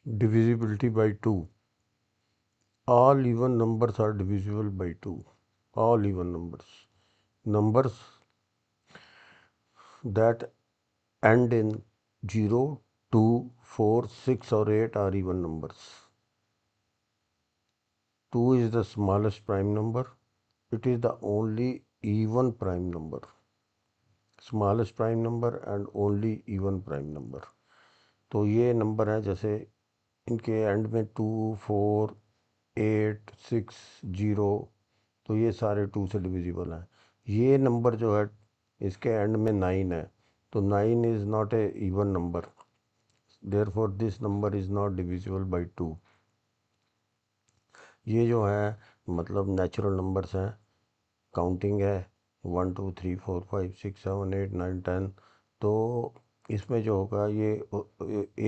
Divisibility by 2. All even numbers are divisible by 2. All even numbers. Numbers that end in 0, 2, 4, 6 or 8 are even numbers. 2 is the smallest prime number. It is the only even prime number. Smallest prime number and only even prime number. तो ये number है, जैसे इनके and में 2, 4, 8, 6, 0, तो ये सारे 2 से डिविजिबल हैं। ये नंबर जो है इसके एंड में 9 है, तो 9 is not a even number, therefore this number is not divisible by 2। ये जो है मतलब नेचुरल नंबर्स हैं, काउंटिंग है 1 2 3 4 5 6 7 8 9 10, तो इसमें जो होगा ये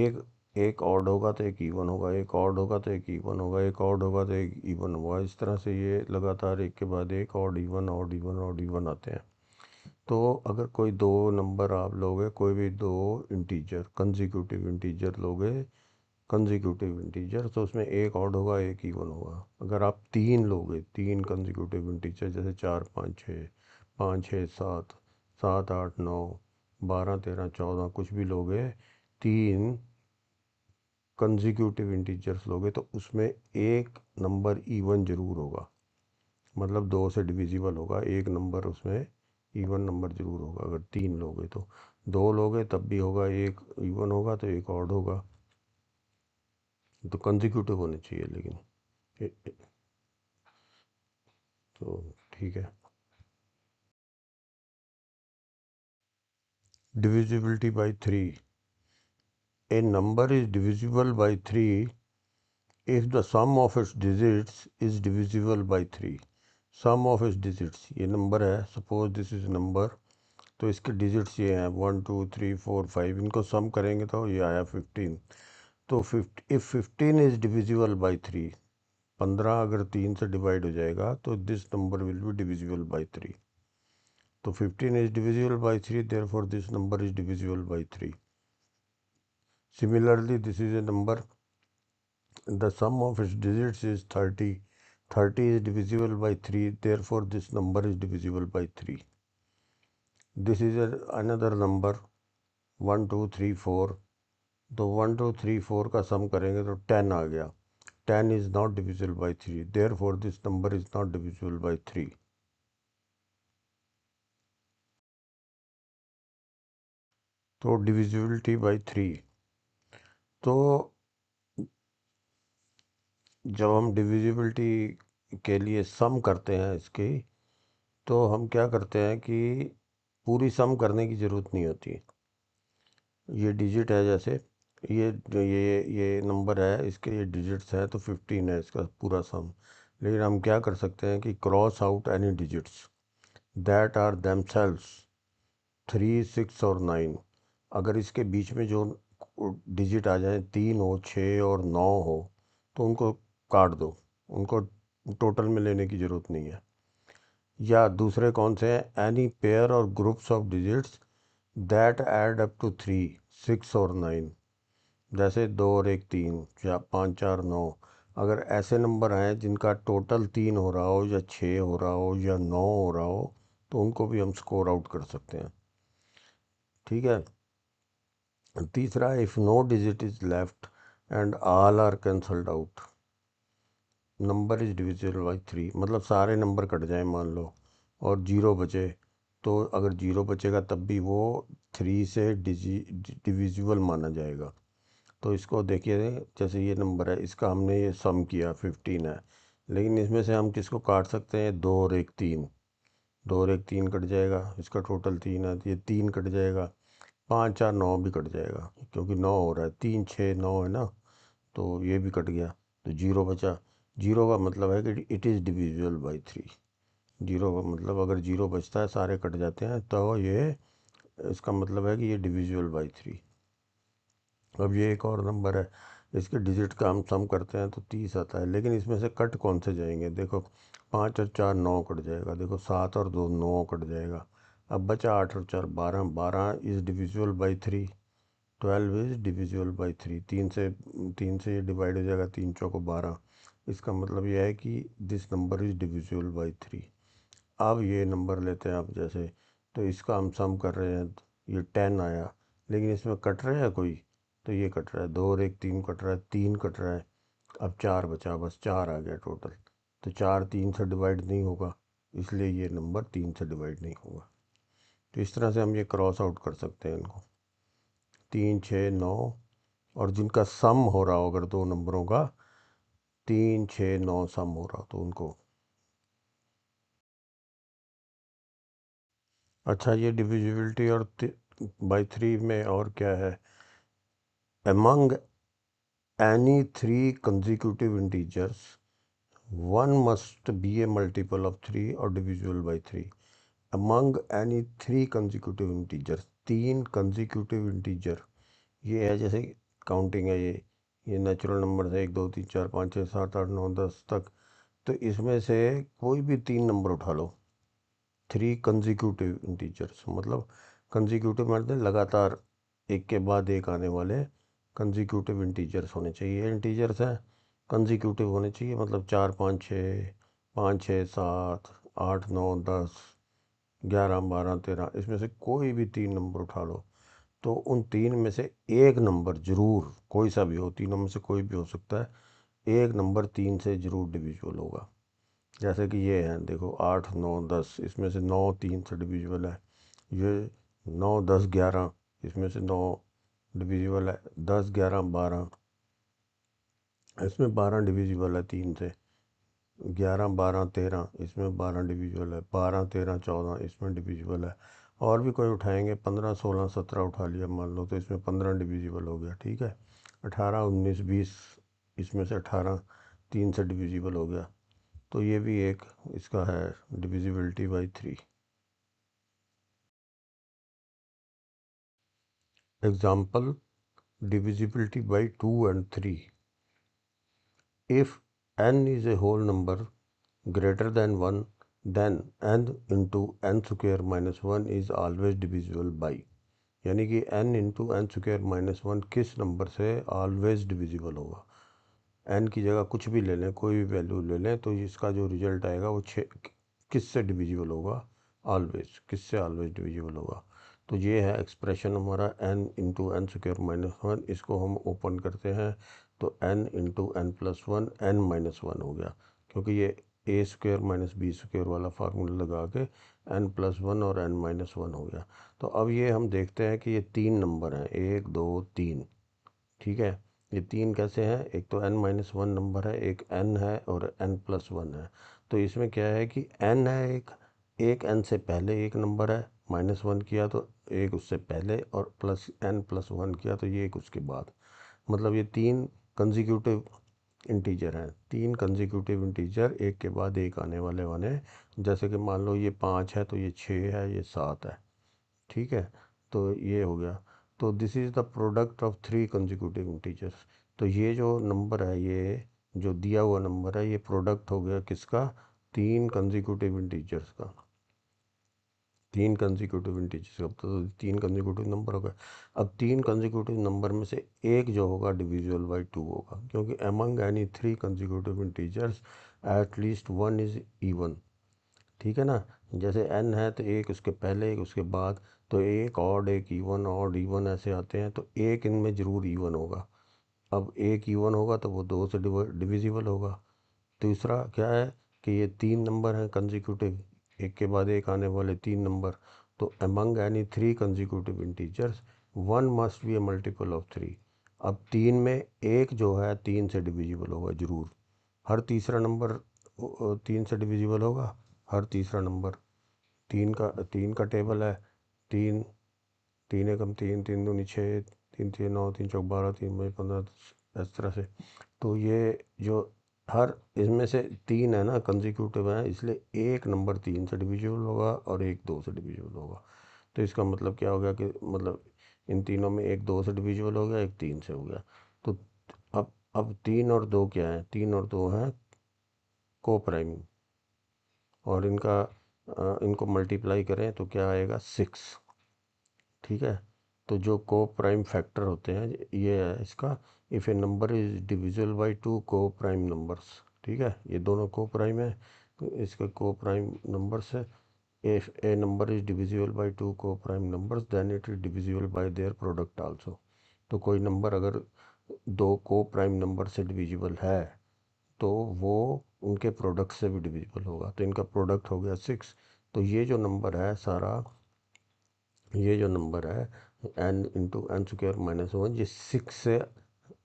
एक एक ऑड होगा तो एक इवन होगा, एक ऑड होगा तो एक इवन होगा, एक ऑड होगा तो एक इवन होगा। इस तरह से ये लगातार एक के बाद एक odd even odd even odd even आते हैं। तो अगर कोई दो नंबर आप लोगे, कोई भी दो इंटीजर कंसेक्यूटिव इंटीजर लोगे, कंसेक्यूटिव इंटीजर, तो उसमें एक ऑड होगा एक इवन होगा। अगर आप तीन लोगे, तीन कंसेक्यूटिव इंटीजर, जैसे 4 5 6, 5 6 7, 7 8 9, 12 13 14 कुछ भी लोगे, तीन कंसेक्यूटिव इंटीजर्स लोगे, तो उसमें एक नंबर इवन ज़रूर होगा, मतलब 2 से डिविजिबल होगा एक नंबर, उसमें इवन नंबर ज़रूर होगा। अगर तीन लोगे तो, दो लोगे तब भी होगा, एक इवन होगा तो एक ऑड होगा। तो कंसेक्यूटिव होने चाहिए, लेकिन तो ठीक है। Divisibility by 3. A number is divisible by 3 if the sum of its digits is divisible by 3. Sum of its digits, ये नंबर है, सपोज दिस इज नंबर, तो इसके डिजिट्स ये हैं 1 2 3 4 5, इनको सम करेंगे तो ये आया 15। तो इफ़ 15 इज डिविजिबल बाई 3, 15 अगर 3 से डिवाइड हो जाएगा तो this number will be divisible by 3। तो 15 is divisible by 3, therefore this number is divisible by 3. Similarly, this is a number, the sum of its digits is 30. 30 is divisible by 3, therefore this number is divisible by 3. This is another number 1 2 3 4, तो 1 2 3 4 का सम करेंगे तो 10 आ गया। 10 is not divisible by 3, therefore this number is not divisible by 3. तो divisibility by 3, तो जब हम divisibility के लिए सम करते हैं इसकी, तो हम क्या करते हैं कि पूरी सम करने की ज़रूरत नहीं होती। ये डिजिट है, जैसे ये नंबर है, इसके ये डिजिट्स हैं, तो 15 है इसका पूरा सम। लेकिन हम क्या कर सकते हैं कि cross out any digits that are themselves 3 6 और 9। अगर इसके बीच में जो डिजिट आ जाए, 3 हो 6 और 9 हो, तो उनको काट दो, उनको टोटल में लेने की ज़रूरत नहीं है। या दूसरे कौन से हैं, any pair or groups of digits that add up to 3 6 और 9, जैसे 2 और 1 3 या 5 4 9। अगर ऐसे नंबर हैं जिनका टोटल 3 हो रहा हो या 6 हो रहा हो या 9 हो रहा हो, तो उनको भी हम स्कोर आउट कर सकते हैं। ठीक है। तीसरा, if no digit is left and all are cancelled out, number is divisible by 3, मतलब सारे नंबर कट जाएं मान लो और जीरो बचे, तो अगर जीरो बचेगा तब भी वो 3 से डिविजिबल माना जाएगा। तो इसको देखिए, जैसे ये नंबर है, इसका हमने ये सम किया 15 है, लेकिन इसमें से हम किसको काट सकते हैं, 2 और 1 3, 2 और 1 3 कट जाएगा, इसका टोटल 3 है तो ये 3 कट जाएगा, 5 4 9 भी कट जाएगा, क्योंकि 9 हो रहा है, 3 6 9 है ना, तो ये भी कट गया, तो जीरो बचा। जीरो का मतलब है कि it is divisible by 3। Zero का मतलब अगर जीरो बचता है, सारे कट जाते हैं, तो ये इसका मतलब है कि ये डिविजिबल बाई 3। अब ये एक और नंबर है, इसके डिजिट का हम सम करते हैं तो 30 आता है, लेकिन इसमें से कट कौन से जाएंगे, देखो 5 और 4 9 कट जाएगा, देखो 7 और 2 9 कट जाएगा। अब बचा 8 और 4 12, 12 is divisible by 3, 12 is divisible by 3। 3 से ये डिवाइड हो जाएगा, 3 चौको 12। इसका मतलब यह है कि this number is divisible by 3। अब ये नंबर लेते हैं आप, जैसे तो इसका हम सम कर रहे हैं, ये 10 आया, लेकिन इसमें कट रहा है कोई, तो ये कट रहा है, 2 और 1 3 कट रहा है, 3 कट रहा है। अब 4 बचा, बस 4 आ गया टोटल। तो 4 3 से डिवाइड नहीं होगा, इसलिए ये नंबर 3 से डिवाइड नहीं होगा। तो इस तरह से हम ये क्रॉस आउट कर सकते हैं इनको, 3 6 9। और जिनका सम हो रहा हो अगर दो नंबरों का, 3 6 9 सम हो रहा तो उनको। अच्छा, ये डिविजिबिलिटी और बाई 3 में और क्या है, among any three consecutive integers one must be a multiple of 3 or divisible by 3। among any three consecutive integers, 3 consecutive integer, ये है जैसे काउंटिंग है, ये नेचुरल नंबर है, 1 2 3 4 5 6 7 8 9 10 तक। तो इसमें से कोई भी 3 नंबर उठा लो, 3 कंजिक्यूटिव इंटीजर्स, मतलब कंजिक्यूटिव मतलब लगातार एक के बाद एक आने वाले कंजिक्यूटिव इंटीजर्स होने चाहिए। इंटीजर्स हैं, कंजिक्यूटिव होने चाहिए, मतलब 4 5 6, 5 6 7 8 9 10 11 12 13, इसमें से कोई भी 3 नंबर उठा लो, तो उन 3 में से एक नंबर जरूर, कोई सा भी हो, तीनों में से कोई भी हो सकता है, एक नंबर 3 से जरूर डिविजिबल होगा। जैसे कि ये है, देखो 8 9 10, इसमें से 9 3 से डिविजिबल है। ये 9 10 11, इसमें से 9 डिविजिबल है। 10 11 12, इसमें 12 डिविजिबल है 3 से। 11 12 13, इसमें 12 डिविजिबल है। 12 13 14, इसमें डिविजिबल है। और भी कोई उठाएंगे, 15 16 17 उठा लिया मान लो, तो इसमें 15 डिविजिबल हो गया, ठीक है। 18 19 20, इसमें से 18 3 से डिविजिबल हो गया। तो ये भी एक इसका है, divisibility by 3। Example, divisibility by 2 and 3। If n is a whole number greater than 1, then n into n square minus 1 is always divisible by। यानी कि n into N square minus one किस नंबर से always divisible होगा। n की जगह कुछ भी ले लें, कोई भी वैल्यू ले लें, तो इसका जो रिजल्ट आएगा वो किस से डिविजिबल होगा, ऑलवेज, किस से ऑलवेज डिविजिबल होगा। तो ये है एक्सप्रेशन हमारा n into N square minus one. इसको हम ओपन करते हैं तो n into N plus one N minus one हो गया, क्योंकि ये A square minus B square वाला फार्मूला लगा के n प्लस वन और n माइनस वन हो गया। तो अब ये हम देखते हैं कि ये 3 नंबर हैं, 1 2 3, ठीक है। ये 3 कैसे हैं, एक तो n-1 नंबर है, एक n है और n+1 है। तो इसमें क्या है कि n है, एक n से पहले एक नंबर है, -1 किया तो एक उससे पहले, और प्लस n+1 किया तो ये एक उसके बाद। मतलब ये 3 कंजिक्यूटिव इंटीजर हैं, 3 कंजिक्यूटिव इंटीजर एक के बाद एक आने वाले बने। जैसे कि मान लो ये 5 है तो ये 6 है, ये 7 है, ठीक है। तो ये हो गया। तो this is the product of 3 integers. तो ये जो नंबर है, ये जो दिया हुआ नंबर है, ये प्रोडक्ट हो गया किसका, 3 इंटीजर्स का। 3 इंटीजर्स का, तो 3 नंबर हो गए। अब 3 नंबर में से एक जो होगा डिविजिबल बाई 2 होगा, क्योंकि among any 3 integers at least one is even, ठीक है ना। जैसे n है तो एक उसके पहले एक उसके बाद, तो एक ऑड एक इवन, ऑड इवन ऐसे आते हैं, तो एक इनमें ज़रूर इवन होगा। अब एक इवन होगा तो वो 2 से डिविजिबल होगा। दूसरा क्या है कि ये 3 नंबर हैं कंजिक्यूटिव, एक के बाद एक आने वाले 3 नंबर। तो among any 3 integers one must be A multiple of 3। अब 3 में एक जो है 3 से डिविजिबल होगा ज़रूर। हर तीसरा नंबर 3 से डिविजिबल होगा, हर तीसरा नंबर। 3 का टेबल है, 3 3 एकम 3, 3 दूनी 6, 3 3 9, 3 चौक 12, 3 5 15, इस तरह से। तो ये जो हर इसमें से 3 है ना कंजिक्यूटिव है, इसलिए एक नंबर 3 से डिविजिबल होगा और एक 2 से डिविजिबल होगा। तो इसका मतलब क्या हो गया कि मतलब इन तीनों में एक 2 से डिविजिबल हो गया, एक 3 से हो गया। तो अब 3 और 2 क्या है, 3 और 2 हैं को प्राइम, और इनको मल्टीप्लाई करें तो क्या आएगा, 6, ठीक है। तो जो को प्राइम फैक्टर होते हैं ये है इसका, if A number is divisible by two को प्राइम नंबर्स। ठीक है, ये दोनों को प्राइम है तो इसके को प्राइम नंबर्स है। If a number is divisible by two को prime numbers then it is divisible by their product also. तो कोई नंबर अगर दो को प्राइम नंबर से डिविजिबल है तो वो उनके प्रोडक्ट से भी डिविजिबल होगा। तो इनका प्रोडक्ट हो गया 6। तो ये जो नंबर है सारा, ये जो नंबर है n into N square minus one, ये 6 से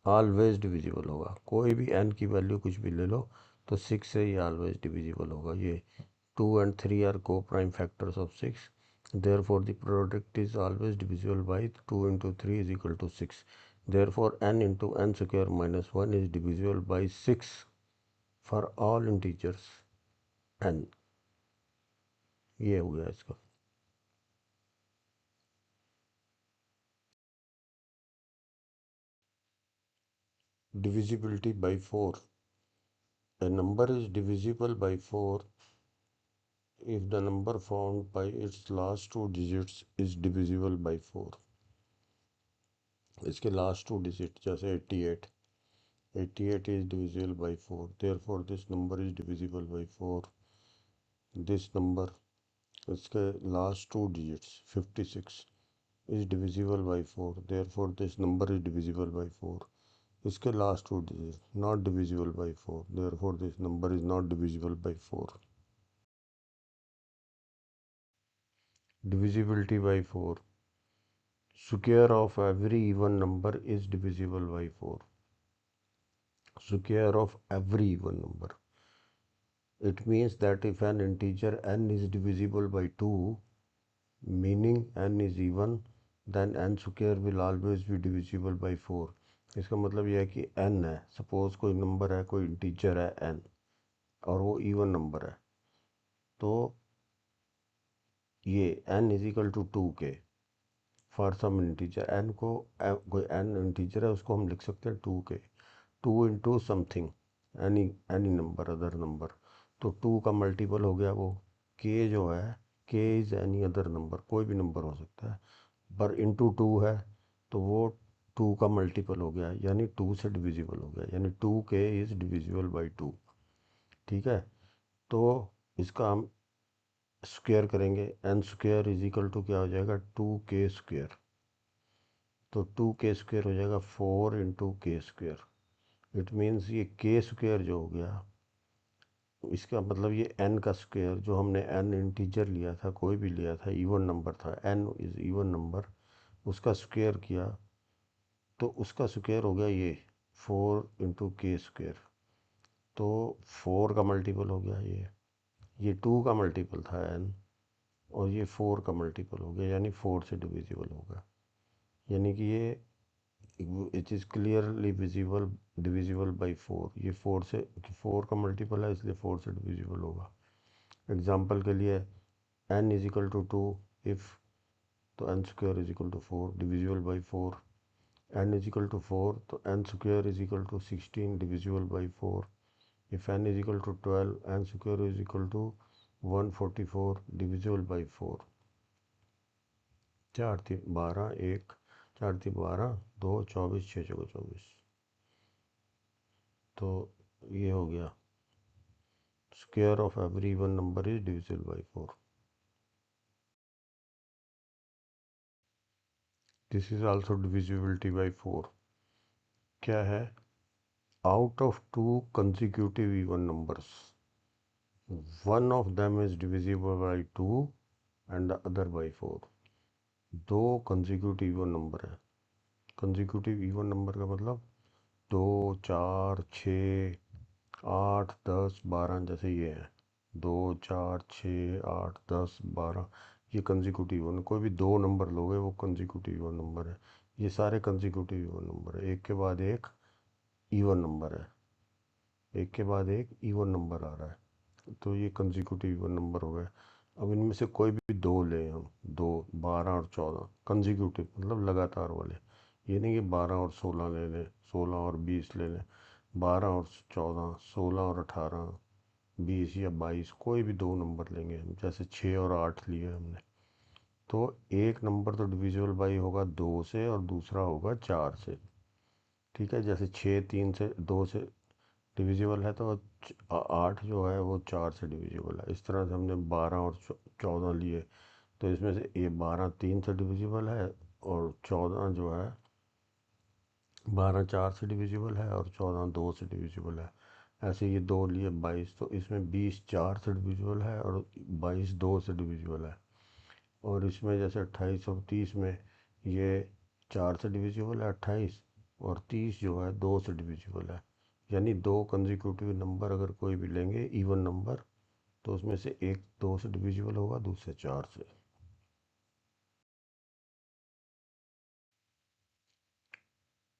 ऑलवेज डिविजिबल होगा। कोई भी n की वैल्यू कुछ भी ले लो तो 6 से ये ऑलवेज डिविजिबल होगा। ये 2 and 3 are co-prime factors of 6. Therefore, the product is always divisible by 2 into 3 is equal to 6. Therefore, n into n square minus 1 is divisible by 6 for all integers n। ये हो गया इसका। Divisibility by 4. A number is divisible by 4 if the number found by its last two digits is divisible by 4। इसके last two digit जैसे 88, 88 is divisible by 4, therefore this number is divisible by 4। this number, इसके last two digits 56 is divisible by 4, therefore this number is divisible by 4। इसके last two digit not divisible by 4, therefore this number is not divisible by 4। divisibility by 4. Square of every even number is divisible by 4। square of every even number, it means that if an integer n is divisible by 2, meaning n is even, then n square will always be divisible by 4। इसका मतलब यह है कि n है, suppose कोई number है, कोई integer है n और वो इवन नंबर है, तो ये n is equal to 2k for some integer n को, कोई n इंटीजर है उसको हम लिख सकते हैं 2k, 2 into something, any any number, other number. तो 2 का मल्टीपल हो गया वो k जो है, k is any other number, कोई भी नंबर हो सकता है, पर इंटू 2 है तो वो 2 का मल्टीपल हो गया, यानी 2 से डिविजिबल हो गया, यानी 2k इज़ डिविजिबल बाई 2। ठीक है, तो इसका हम स्क्वायर करेंगे, N square is equal to क्या हो जाएगा 2k²। तो 2k² हो जाएगा 4 इंटू k²। इट मीन्स ये k² जो हो गया, इसका मतलब ये n का स्क्वायर, जो हमने n इंटीजर लिया था, कोई भी लिया था, इवन नंबर था, n इज़ इवन नंबर, उसका स्क्वायर किया तो उसका स्क्वायर हो गया ये 4 इंटू k²। तो 4 का मल्टीपल हो गया ये 2 का मल्टीपल था n, और ये 4 का मल्टीपल हो गया, यानी 4 से डिविजिबल होगा। यानी कि ये it is clearly visible divisible by 4। ये 4 से, 4 का मल्टीपल है इसलिए 4 से डिविजिबल होगा। एग्जाम्पल के लिए n is equal to 2 if, तो n square is equal to 4 divisible by 4। n is equal to 4 तो n square is equal to 16 divisible by 4। If n is equal to 12, n square is equal to 144 divisible by 4। 4 3 12, 1 4 3 12, 2 24, 6 चौको 24। तो ये हो गया square of every one number is divisible by 4। This is also divisibility by 4। क्या है, out of to consecutive even numbers, one of them is divisible by 2 and the other by 4। दो consecutive even number है। Consecutive even number का मतलब 2 4 6 8 10 12, जैसे ये है 2 4 6 8 10 12, ये कंसेक्यूटिव इवन, कोई भी दो नंबर लोगे वो कंसेक्यूटिव इवन नंबर है। ये सारे कंसेक्यूटिव इवन नंबर है, एक के बाद एक इवन नंबर है, एक के बाद एक इवन नंबर आ रहा है, तो ये कंसेक्यूटिव इवन नंबर हो गए। अब इनमें से कोई भी दो लें हम, दो 12 और 14 कंसेक्यूटिव मतलब लगातार वाले, ये नहीं कि 12 और 16 ले लें, 16 और 20 ले लें, 12 और 14, 16 और 18, 20 या 22, कोई भी दो नंबर लेंगे हम, जैसे 6 और 8 लिए हमने, तो एक नंबर तो डिविजिबल बाई होगा 2 से और दूसरा होगा 4 से। ठीक है, जैसे 6 3 से 2 से डिविजिबल है, तो 8 जो है वो 4 से डिविजिबल है। इस तरह से हमने 12 और 14 लिए, तो इसमें से ये 12 3 से डिविजिबल है और 14 जो है 12 4 से डिविजिबल है और 14 2 से डिविजिबल है। ऐसे ये दो लिए 22, तो इसमें 20 4 से डिविजिबल है और 22 2 से डिविजिबल है। और इसमें जैसे 28 और 30 में ये 4 से डिविजिबल है 28, और 30 जो है 2 से डिविजिबल है। यानी दो कंसेक्यूटिव नंबर अगर कोई भी लेंगे इवन नंबर, तो उसमें से एक 2 से डिविजिबल होगा, दूसरे 4 से।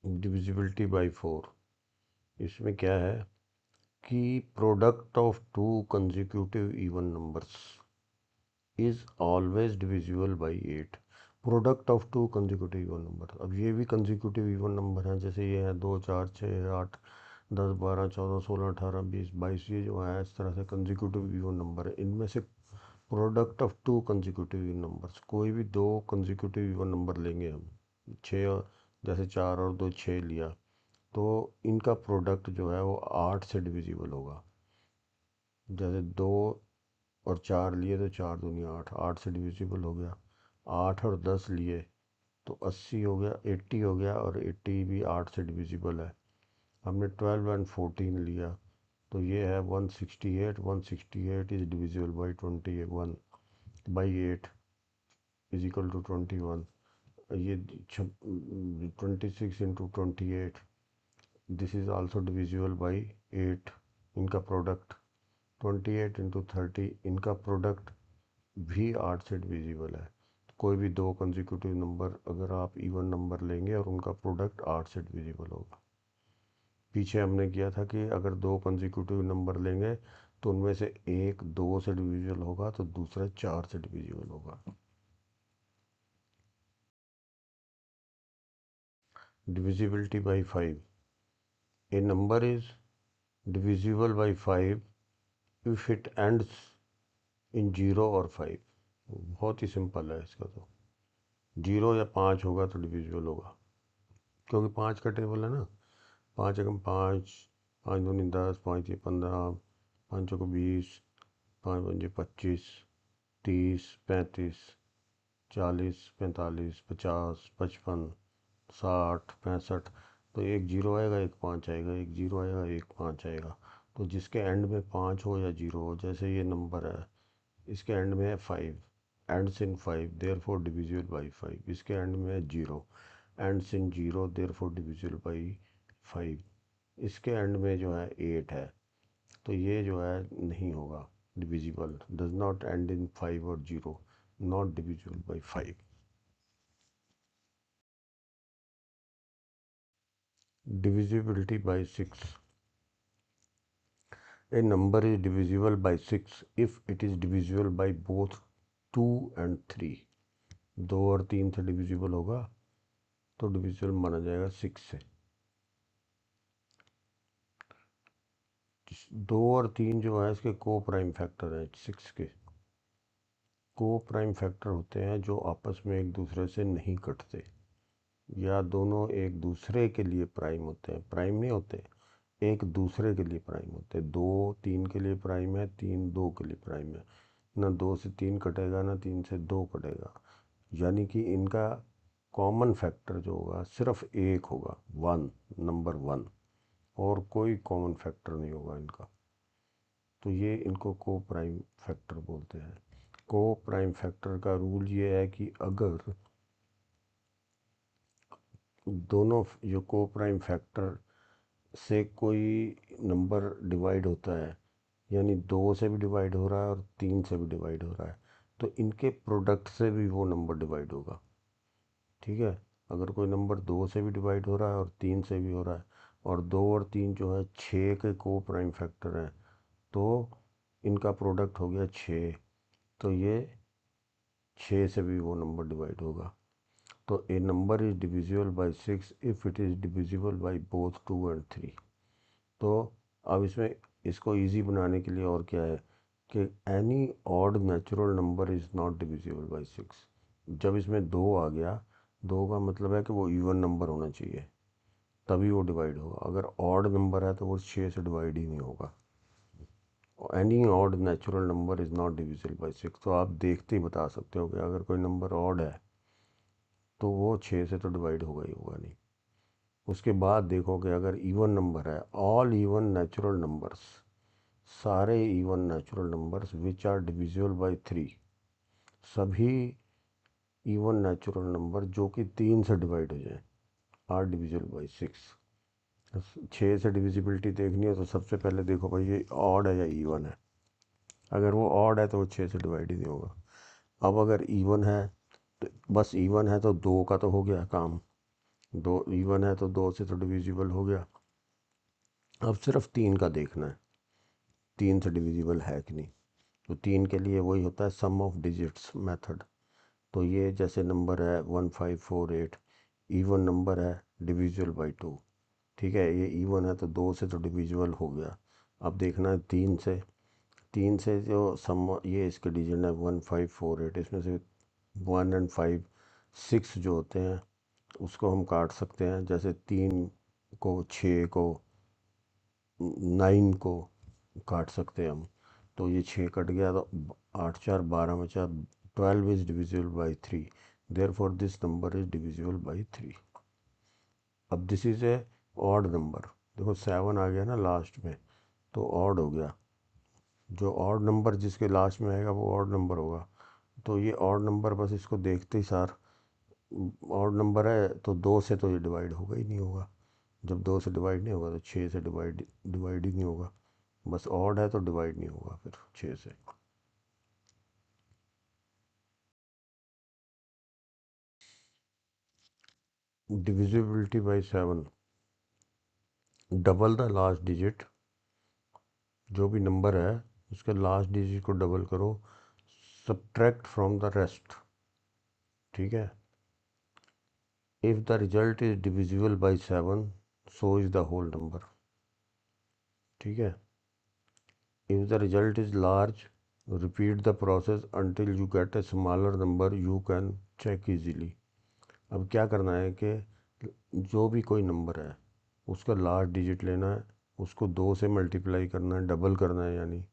डिविजिबिलिटी बाई 4, इसमें क्या है कि product of to consecutive even numbers is always divisible by 8। Product of to consecutive even number, अब ये भी कंसेक्यूटिव इवन नंबर हैं, जैसे ये है 2 4 6 8 10 12 14 16 18 20 22, ये जो है इस तरह से कंसेक्यूटिव इवन नंबर है। इनमें से product of to consecutive even numbers, कोई भी दो कंसेक्यूटिव इवन नंबर लेंगे हम, छः, जैसे 4 और 2 6 लिया, तो इनका प्रोडक्ट जो है वो 8 से डिविजिबल होगा। जैसे 2 और 4 लिए तो 4 दूनी 8, 8 से डिविजिबल हो गया। 8 और 10 लिए तो 80 हो गया, 80 हो गया, और 80 भी 8 से डिविजिबल है। हमने 12 एंड 14 लिया, तो ये है 168, 168 is divisible by 21 by 8 is equal to 21। ये 26 into 28, this is also divisible by 8। इनका प्रोडक्ट 28 इंटू 30, इनका प्रोडक्ट भी 8 से डिविजिबल है। कोई भी दो कंसेक्यूटिव नंबर अगर आप इवन नंबर लेंगे और उनका प्रोडक्ट 8 से डिविजिबल होगा। पीछे हमने किया था कि अगर दो कंसेक्यूटिव नंबर लेंगे तो उनमें से एक 2 से डिविजिबल होगा तो दूसरा 4 से डिविजिबल होगा। Divisibility by 5, A number is divisible by 5 if it ends in 0 और 5। बहुत ही सिंपल है इसका, तो 0 या 5 होगा तो डिविजिबल होगा, क्योंकि 5 का टेबल है ना। 5 एकम 5, 5 दूनी 10, 5 ये 15, 5 को 20, 5 पंजे 25, 30 35 40 45 50 55 60 65। तो एक जीरो आएगा एक पाँच आएगा, एक जीरो आएगा एक पाँच आएगा। तो जिसके एंड में 5 हो या 0 हो, जैसे ये नंबर है, इसके एंड में है 5, ends in 5 therefore divisible by 5। इसके एंड में है 0, ends in 0 therefore divisible by 5। इसके एंड में जो है 8 है, तो ये जो है नहीं होगा divisible, does not and in 5 और 0, not divisible by 5। Divisibility by 6, a number is divisible by 6 if it is divisible by both 2 and 3। 2 और 3 से डिविजिबल होगा तो डिविजिबल माना जाएगा 6 से। 2 और 3 जो है इसके को प्राइम फैक्टर हैं। 6 के को प्राइम फैक्टर होते हैं जो आपस में एक दूसरे से नहीं कटते, या दोनों एक दूसरे के लिए प्राइम होते हैं। प्राइम नहीं होते, एक दूसरे के लिए प्राइम होते हैं। 2 3 के लिए प्राइम है, 3 2 के लिए प्राइम है। ना 2 से 3 कटेगा, ना 3 से 2 कटेगा। यानी कि इनका कॉमन फैक्टर जो होगा सिर्फ एक होगा, वन, नंबर वन, और कोई कॉमन फैक्टर नहीं होगा इनका। तो ये इनको को प्राइम फैक्टर बोलते हैं। को प्राइम फैक्टर का रूल ये है कि अगर दोनों जो को प्राइम फैक्टर से कोई नंबर डिवाइड होता है, यानी 2 से भी डिवाइड हो रहा है और 3 से भी डिवाइड हो रहा है, तो इनके प्रोडक्ट से भी वो नंबर डिवाइड होगा। ठीक है, अगर कोई नंबर 2 से भी डिवाइड हो रहा है और 3 से भी हो रहा है, और 2 और 3 जो है 6 के को प्राइम फैक्टर हैं, तो इनका प्रोडक्ट हो गया 6, तो ये 6 से भी वो नंबर डिवाइड होगा। तो a number is divisible by 6 if it is divisible by both 2 and 3। तो अब इसमें इसको इजी बनाने के लिए और क्या है कि any odd natural number is not divisible by 6। जब इसमें 2 आ गया, 2 का मतलब है कि वो इवन नंबर होना चाहिए, तभी वो डिवाइड होगा। अगर ऑड नंबर है तो वो 6 से डिवाइड ही नहीं होगा। Any odd natural number is not divisible by 6। तो आप देखते ही बता सकते हो कि अगर कोई नंबर ऑड है तो वो 6 से तो डिवाइड होगा ही होगा नहीं। उसके बाद देखो कि अगर इवन नंबर है, ऑल इवन नेचुरल नंबर्स, सारे even natural numbers which are divisible by 3, सभी इवन नेचुरल नंबर जो कि 3 से डिवाइड हो जाए, आर डिविजिबल बाई 6। 6 से डिविजिबिलिटी देखनी है तो सबसे पहले देखो भाई ये ऑड है या इवन है। अगर वो ऑड है तो वो 6 से डिवाइड ही नहीं होगा। अब अगर इवन है तो बस इवन है तो 2 का तो हो गया काम, 2 इवन है तो 2 से तो डिविजिबल हो गया। अब सिर्फ 3 का देखना है, 3 से डिविजिबल है कि नहीं। तो 3 के लिए वही होता है सम ऑफ डिजिट्स मेथड। तो ये जैसे नंबर है 1548, इवन नंबर है, डिविजिबल बाई 2। ठीक है, ये इवन है तो 2 से तो डिविजिबल हो गया। अब देखना है 3 से जो सम, ये इसके डिजिट है 1548, इसमें से 1 और 5, 6 जो होते हैं उसको हम काट सकते हैं। जैसे 3 को, 6 को, 9 को काट सकते हैं हम। तो ये 6 कट गया तो 8 4 12 बचा। 12 is divisible by 3, therefore this number is divisible by 3। अब this is a odd number. देखो 7 आ गया ना लास्ट में, तो ऑड हो गया। जो ऑड नंबर जिसके लास्ट में आएगा वो ऑड नंबर होगा। तो ये ऑड नंबर बस इसको देखते ही सार, ऑड नंबर है तो 2 से तो ये डिवाइड होगा ही नहीं होगा। जब 2 से डिवाइड नहीं होगा तो 6 से डिवाइड ही नहीं होगा। बस ऑड है तो डिवाइड नहीं होगा फिर 6 से। Divisibility by 7, double the last digit. जो भी नंबर है उसके लास्ट डिजिट को डबल करो, सब्ट्रैक्ट फ्रॉम द रेस्ट। ठीक है, if the result is divisible by 7 so is the whole number. ठीक है, if the result is large repeat the process until you get a smaller number you can check easily। अब क्या करना है कि जो भी कोई नंबर है उसका लास्ट डिजिट लेना है, उसको 2 से मल्टीप्लाई करना है, डबल करना है यानी।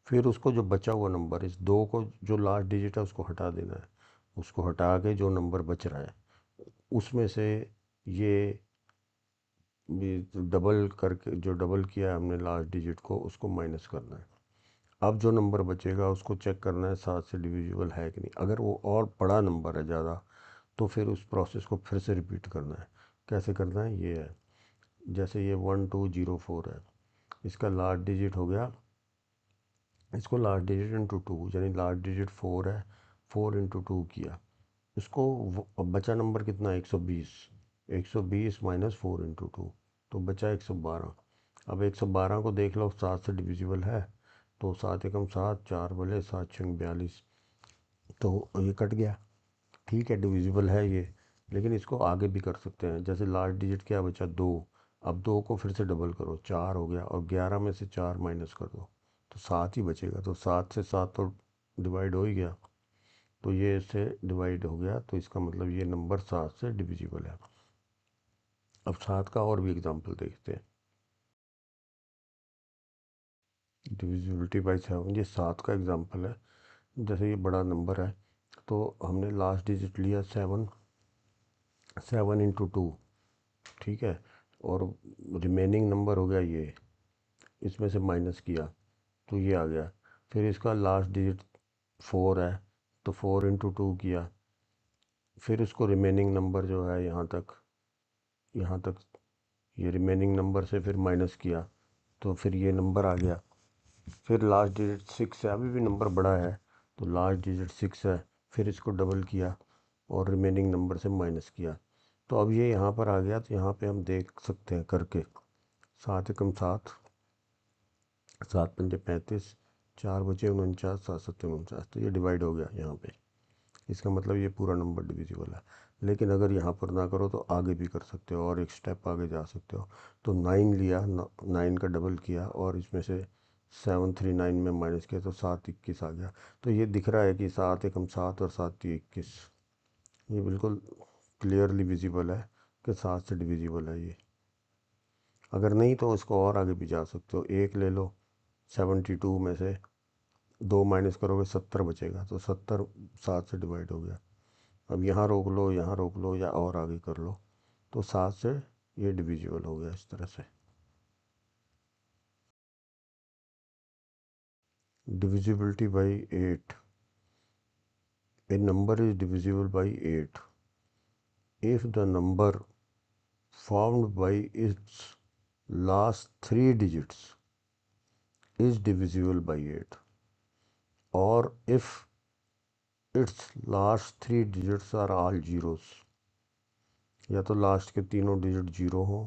फिर उसको जो बचा हुआ नंबर, इस 2 को जो लास्ट डिजिट है उसको हटा देना है। उसको हटा के जो नंबर बच रहा है उसमें से ये डबल करके, जो डबल किया है हमने लास्ट डिजिट को, उसको माइनस करना है। अब जो नंबर बचेगा उसको चेक करना है 7 से डिविजिबल है कि नहीं। अगर वो और बड़ा नंबर है ज़्यादा तो फिर उस प्रोसेस को फिर से रिपीट करना है। कैसे करना है, ये है, जैसे ये 1204 है, इसका लास्ट डिजिट हो गया, इसको लास्ट डिजिट इंटू 2, यानी लास्ट डिजिट 4 है, 4 इंटू 2 किया इसको। अब बचा नंबर कितना है, 120। 120 माइनस 4 इंटू 2, तो बचा 112। अब 112 को देख लो 7 से डिविजिबल है, तो 7 एकम 7, 4 बोले 7 छंग 42, तो ये कट गया। ठीक है, डिविजिबल है ये, लेकिन इसको आगे भी कर सकते हैं। जैसे लास्ट डिजिट क्या बचा, 2। अब 2 को फिर से डबल करो, 4 हो गया, और 11 में से 4 माइनस कर दो तो 7 ही बचेगा। तो 7 से 7 तो डिवाइड हो ही गया, तो ये इससे डिवाइड हो गया, तो इसका मतलब ये नंबर 7 से डिविजिबल है। अब 7 का और भी एग्जाम्पल देखते हैं। डिविजिबिलिटी बाई 7, ये 7 का एग्जाम्पल है। जैसे ये बड़ा नंबर है तो हमने लास्ट डिजिट लिया 7, 7 इंटू 2। ठीक है, और रिमेनिंग नंबर हो गया ये, इसमें से माइनस किया तो ये आ गया। फिर इसका लास्ट डिजिट 4 है तो 4 इंटू 2 किया, फिर उसको रिमेनिंग नंबर जो है यहाँ तक ये रिमेनिंग नंबर से फिर माइनस किया तो फिर ये नंबर आ गया। फिर लास्ट डिजिट 6 है, अभी भी नंबर बड़ा है तो लास्ट डिजिट 6 है, फिर इसको डबल किया और रिमेनिंग नंबर से माइनस किया, तो अब ये यहाँ पर आ गया। तो यहाँ पे हम देख सकते हैं करके, 7 एकम 7, 7 पंजे 35, 4 बचे 49, 7 सत्ते 49, तो ये डिवाइड हो गया यहाँ पे। इसका मतलब ये पूरा नंबर डिविजिबल है। लेकिन अगर यहाँ पर ना करो तो आगे भी कर सकते हो और एक स्टेप आगे जा सकते हो। तो 9 लिया, 9 का डबल किया और इसमें से 739 में माइनस किया तो 7 21 आ गया। तो ये दिख रहा है कि 7 एकम 7 और 7 3 21। ये बिल्कुल क्लियरली विजिबल है कि 7 से डिविजिबल है ये। अगर नहीं तो इसको और आगे भी जा सकते हो, एक ले लो, 72 में से 2 माइनस करोगे 70 बचेगा, तो 70 7 से डिवाइड हो गया। अब यहाँ रोक लो, यहाँ रोक लो, या और आगे कर लो, तो 7 से ये डिविजिबल हो गया इस तरह से। Divisibility by 8. A number is divisible by 8 if the number formed by its last three digits is divisible by 8, or if its last three digits are all zeros। या तो लास्ट के तीनों डिजिट जीरो हो,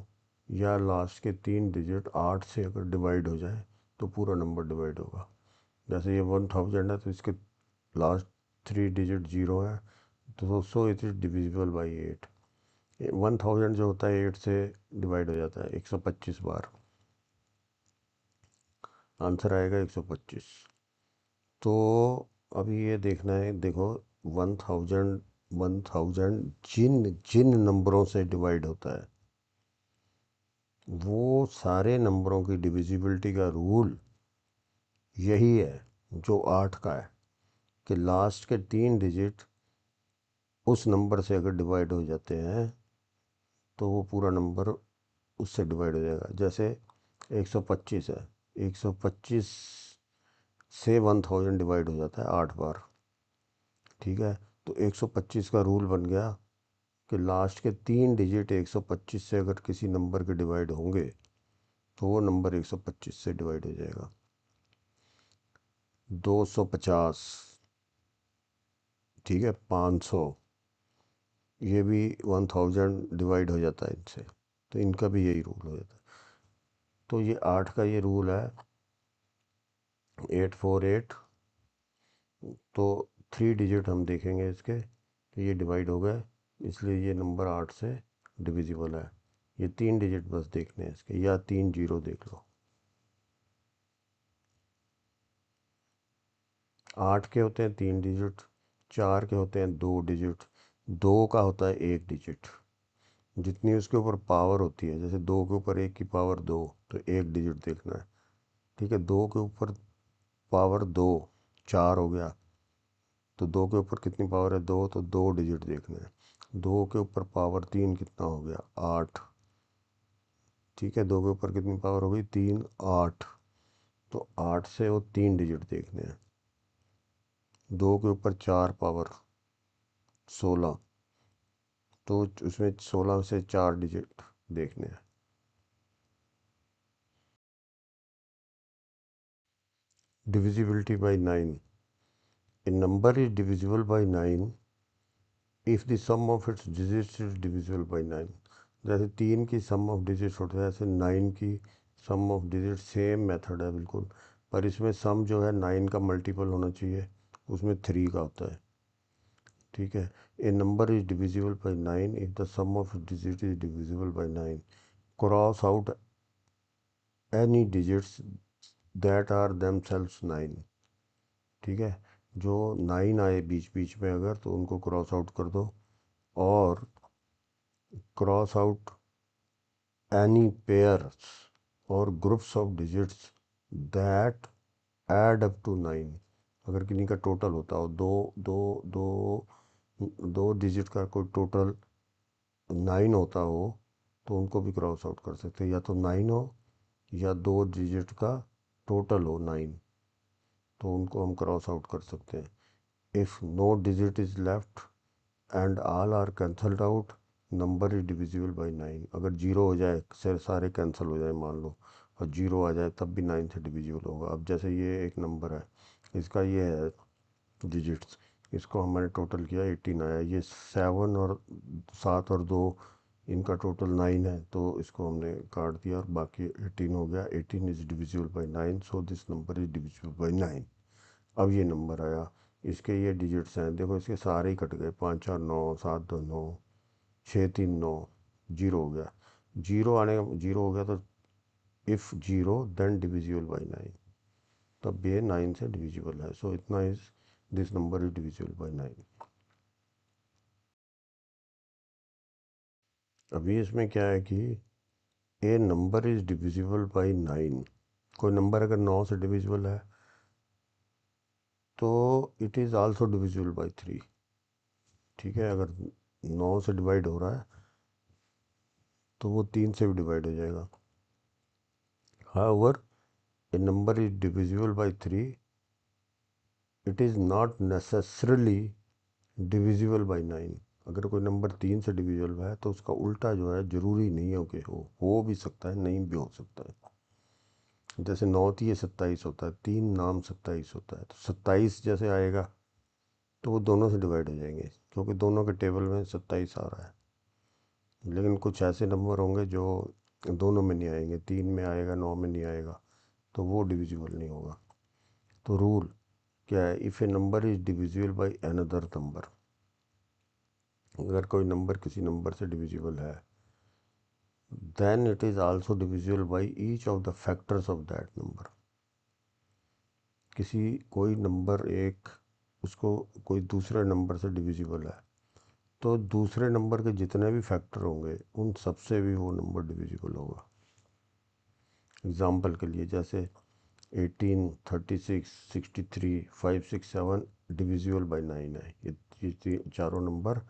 या last के तीन digit 8 से अगर डिवाइड हो जाए तो पूरा नंबर डिवाइड होगा। जैसे ये 1000 है तो इसके लास्ट थ्री डिजिट जीरो है, तो so it is divisible by 8। 1000 जो होता है 8 से डिवाइड हो जाता है 125 बार। आंसर आएगा 125। तो अभी ये देखना है, देखो 1000 1000 जिन जिन नंबरों से डिवाइड होता है वो सारे नंबरों की डिविजिबिलिटी का रूल यही है जो 8 का है, कि लास्ट के तीन डिजिट उस नंबर से अगर डिवाइड हो जाते हैं तो वो पूरा नंबर उससे डिवाइड हो जाएगा। जैसे 125 है, 125 से 1000 डिवाइड हो जाता है 8 बार, ठीक है। तो 125 का रूल बन गया कि लास्ट के तीन डिजिट 125 से अगर किसी नंबर के डिवाइड होंगे तो वो नंबर 125 से डिवाइड हो जाएगा। 250, ठीक है, 500, ये भी 1000 डिवाइड हो जाता है इनसे, तो इनका भी यही रूल हो जाता है। तो ये 8 का ये रूल है 848। तो थ्री डिजिट हम देखेंगे इसके, तो ये डिवाइड हो गए, इसलिए ये नंबर 8 से डिविजिबल है। ये तीन डिजिट बस देखने हैं इसके, या तीन जीरो देख लो। 8 के होते हैं तीन डिजिट, 4 के होते हैं दो डिजिट, दो का होता है एक डिजिट। जितनी उसके ऊपर पावर होती है, जैसे दो के ऊपर एक की पावर दो, तो एक डिजिट देखना है, ठीक है। दो के ऊपर पावर दो, चार हो गया, तो दो के ऊपर कितनी पावर है दो, तो दो डिजिट देखने हैं। दो के ऊपर पावर तीन कितना हो गया, आठ, ठीक है। दो के ऊपर कितनी पावर हो गई तीन, आठ, तो आठ से वो तीन डिजिट देखने हैं। दो के ऊपर चार पावर 16, तो उसमें 16 से चार डिजिट देखने हैं। Divisibility by 9। A number is divisible by 9 if the sum of its digits is divisible by 9। जैसे तीन की सम ऑफ डिजिट्स होता है, ऐसे 9 की सम ऑफ डिजिट, सेम मेथड है बिल्कुल, पर इसमें सम जो है 9 का मल्टीपल होना चाहिए, उसमें 3 का होता है, ठीक है। A number is divisible by 9 if the sum of digit is divisible by 9। Cross out any digits that are themselves 9, ठीक है। जो 9 आए बीच बीच में अगर, तो उनको क्रॉस आउट कर दो, और क्रॉस आउट एनी पेयर्स और groups of digits that add up to 9। अगर किन्हीं का टोटल होता हो दो, दो दो दो डिजिट का कोई टोटल 9 होता हो, तो उनको भी क्रॉस आउट कर सकते हैं। या तो 9 हो, या दो डिजिट का टोटल हो 9, तो उनको हम क्रॉस आउट कर सकते हैं। If no digit is left and all are cancelled out, number is divisible by 9। अगर जीरो हो जाए, से सारे कैंसिल हो जाए मान लो, और जीरो आ जाए तब भी 9 से डिविजिबल होगा। अब जैसे ये एक नंबर है, इसका ये है डिजिट्स, इसको हमने टोटल किया 18 आया, ये 7 और 7 और 2, इनका टोटल 9 है, तो इसको हमने काट दिया और बाकी 18 हो गया। 18 is divisible by 9, so this number is divisible by 9। अब ये नंबर आया, इसके ये डिजिट्स हैं, देखो इसके सारे ही कट गए, 5 4 9, 7 2 9, 6 3 9, जीरो हो गया। जीरो हो गया, तो if zero then divisible by 9, तब ये 9 से डिविजिबल है। सो इतना is this number is divisible by 9। अभी इसमें क्या है कि a number is divisible by 9। कोई नंबर अगर 9 से डिविजिबल है तो it is also divisible by 3। ठीक है, अगर 9 से डिवाइड हो रहा है तो वो 3 से भी डिवाइड हो जाएगा। However A number is divisible by 3, it is not necessarily divisible by 9। अगर कोई नंबर 3 से डिविजिबल है तो उसका उल्टा जो है ज़रूरी नहीं हो कि हो भी सकता है, नहीं भी हो सकता है। जैसे 9 3 27 होता है, 3 नाम 27 होता है, तो 27 जैसे आएगा तो वो दोनों से डिवाइड हो जाएंगे क्योंकि दोनों के टेबल में 27 आ रहा है। लेकिन कुछ ऐसे नंबर होंगे जो दोनों में नहीं आएंगे, 3 में आएगा 9 में नहीं आएगा, तो वो डिविजिबल नहीं होगा। तो रूल क्या है, if A number is divisible by another number, अगर कोई नंबर किसी नंबर से डिविजिबल है then it is also divisible by each of the factors of that number। किसी कोई नंबर एक उसको कोई दूसरे नंबर से डिविजिबल है तो दूसरे नंबर के जितने भी फैक्टर होंगे उन सब से भी वो नंबर डिविजिबल होगा। एग्जाम्पल के लिए जैसे 18 36 63 567 डिविजिबल बाई 9 है। ये चारों नंबर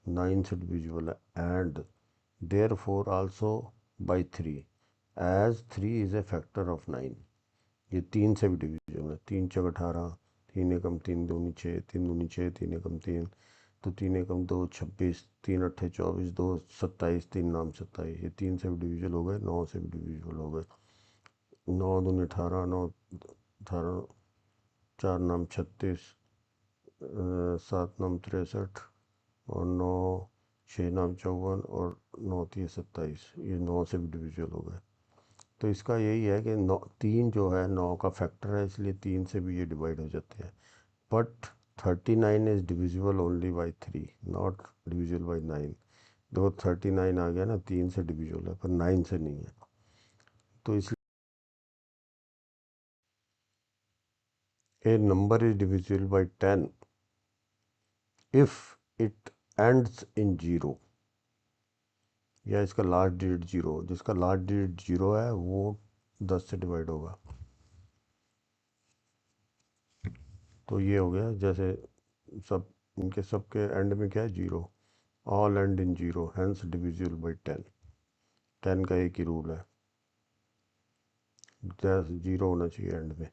9 से डिविजिबल है and therefore also by 3 as 3 is a factor of 9। ये 3 से भी डिविजिबल है। 3 चौक 18, 3 एकम 3 दूनी 6, 3 दूनी 6, 3 एकम 3, तो 3 एकम 2 26, 3 अट्ठे 24, 2 27, 3 नाम 27। ये 3 से भी डिविजिबल हो गए, 9 से भी डिविजिबल हो गए। 9 दूनी 18, 9 18, 4 नाम 36, 7 नाम 63 और 9 6 नाम 54 और 9 3 27। ये 9 से भी डिविजिबल हो गए। तो इसका यही है कि 9 3 जो है 9 का फैक्टर है, इसलिए 3 से भी ये डिवाइड हो जाते हैं। But 39 is divisible only by 3, not divisible by 9। देखो 39 आ गया ना, 3 से डिविजिबल है पर 9 से नहीं है। तो इसलिए a number is divisible by 10 if it ends in zero, या इसका लास्ट डिजिट जीरो, जिसका लास्ट डिजिट जीरो है वो 10 से डिवाइड होगा। तो ये हो गया, जैसे सब इनके सब के एंड में क्या है, zero. All end in zero hence divisible by 10। 10 का एक ही रूल है, जैसे जीरो होना चाहिए एंड में।